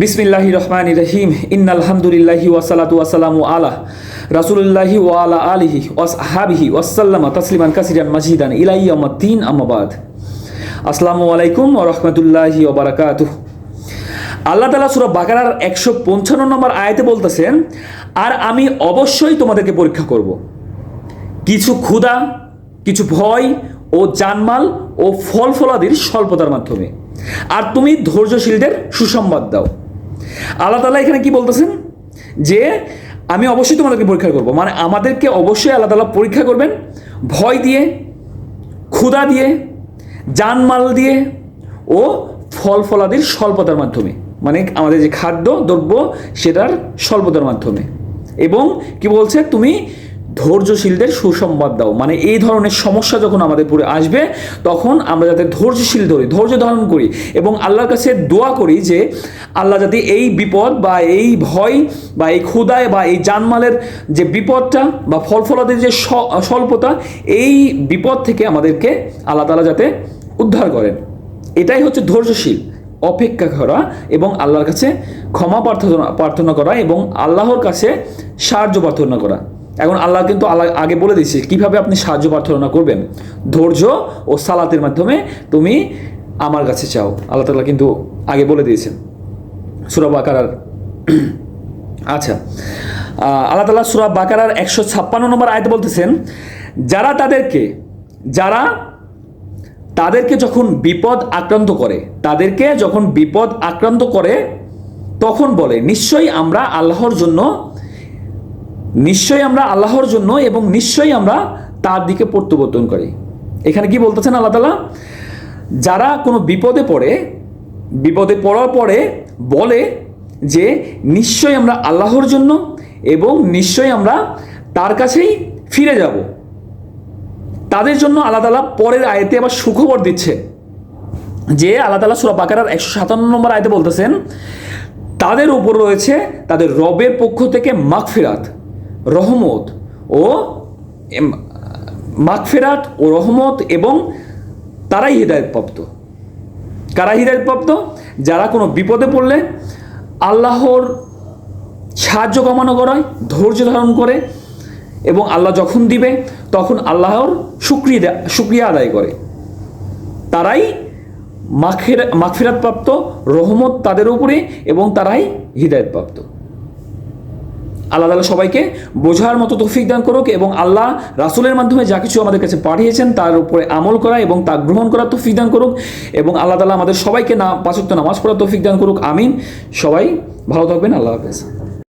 বিসমিল্লাহি রহমানির রহিম ইন্নাল হামদুলিল্লাহি ওয়াসসালাতু ওয়াসসালামু আলা রাসূলিল্লাহি ওয়া আলা আলিহি ওয়া আসহাবিহি ওয়াসাল্লামা তাসলিমান কাসিরান মাজিদান ইলা ইয়াউমিদ্দিন আম্মা বাদ। আসসালামু আলাইকুম ওয়া রাহমাতুল্লাহি ওয়া বারাকাতুহু। আল্লাহ তাআলা সূরা বাকারার 155 নম্বর আয়াতে বলতেছেন, আর আমি অবশ্যই তোমাদেরকে পরীক্ষা করব কিছু ক্ষুধা, কিছু ভয় ও জানমাল ও ফল ফলাদির স্বল্পতার মাধ্যমে, আর তুমি ধৈর্যশীলদের সুসংবাদ দাও। আল্লাহ তাআলা এখানে কি বলতেছেন যে আমি অবশ্যই তোমাদেরকে পরীক্ষা করব, মানে আমাদেরকে অবশ্যই আল্লাহ তাআলা পরীক্ষা করবেন ভয় দিয়ে, ক্ষুধা দিয়ে, জানমাল দিয়ে ও ফল ফলাদির স্বল্পতার মাধ্যমে, মানে আমাদের যে খাদ্য দ্রব্য সেটার স্বল্পতার মাধ্যমে। এবং কি বলছে, তুমি ধৈর্যশীলদের সুসংবাদ দাও, মানে এই ধরনের সমস্যা যখন আমাদের পুরে আসবে তখন আমরা যাতে ধৈর্যশীল ধরি, ধৈর্য ধারণ করি এবং আল্লাহর কাছে দোয়া করি যে আল্লাহ যাতে এই বিপদ বা এই ভয় বা এই ক্ষুধায় বা এই জানমালের যে বিপদটা বা ফল ফলাদের যে স্বল্পতা, এই বিপদ থেকে আমাদেরকে আল্লাহ তাআলা যাতে উদ্ধার করেন। এটাই হচ্ছে ধৈর্যশীল, অপেক্ষা করা এবং আল্লাহর কাছে ক্ষমা প্রার্থনা করা এবং আল্লাহর কাছে সাহায্য প্রার্থনা করা। এখন আল্লাহ কিন্তু আগে বলে দিয়েছে কিভাবে আপনি সাহায্য প্রার্থনা করবেন, ধৈর্য ও সালাতের মাধ্যমে তুমি আমার কাছে চাও। আল্লাহ তাআলা কিন্তু আগে বলে দিয়েছেন সূরা বাকারার। আচ্ছা, আল্লাহ তাআলা সূরা বাকারার 156 নম্বর আয়াতে বলতেছেন, যারা তাদেরকে যখন বিপদ আক্রান্ত করে তখন বলে নিশ্চয়ই আমরা আল্লাহর জন্য এবং নিশ্চয়ই আমরা তার দিকে প্রত্যাবর্তন করি। এখানে কি বলতেছেন আল্লাহ তাআলা, যারা কোনো বিপদে পড়ার পরে বলে যে নিশ্চয়ই আমরা আল্লাহর জন্য এবং নিশ্চয়ই আমরা তার কাছেই ফিরে যাব, তাদের জন্য আল্লাহ তাআলা পরের আয়াতে আবার সুখবর দিচ্ছে যে আল্লাহ তাআলা সূরা বাকারার 157 নম্বর আয়াতে বলতেছেন, তাদের উপর রয়েছে তাদের রবের পক্ষ থেকে মাগফিরাত, রহমত এবং তারাই হিদায়াতপ্রাপ্ত। কারা হিদায়াতপ্রাপ্ত? যারা কোনো বিপদে পড়লে আল্লাহর সাহায্য কামনা করে, ধৈর্য ধারণ করে এবং আল্লাহ যখন দিবে তখন আল্লাহর শুকরিয়া আদায় করে, তারাই মাগফিরাতপ্রাপ্ত, রহমত তাদের উপরে এবং তারাই হিদায়াতপ্রাপ্ত। আল্লাহ তাআলা সবাইকে বোঝার মতো তৌফিক দান করুক এবং আল্লাহ রাসূলের মাধ্যমে যা কিছু আমাদের কাছে পাঠিয়েছেন তার উপরে আমল করা এবং তা গ্রহণ করার তৌফিক দান করুক এবং আল্লাহ তাআলা আমাদের সবাইকে 5 ওয়াক্ত নামাজ পড়ার তৌফিক দান করুক। আমিন। সবাই ভালো থাকবেন। আল্লাহ হাফেজ।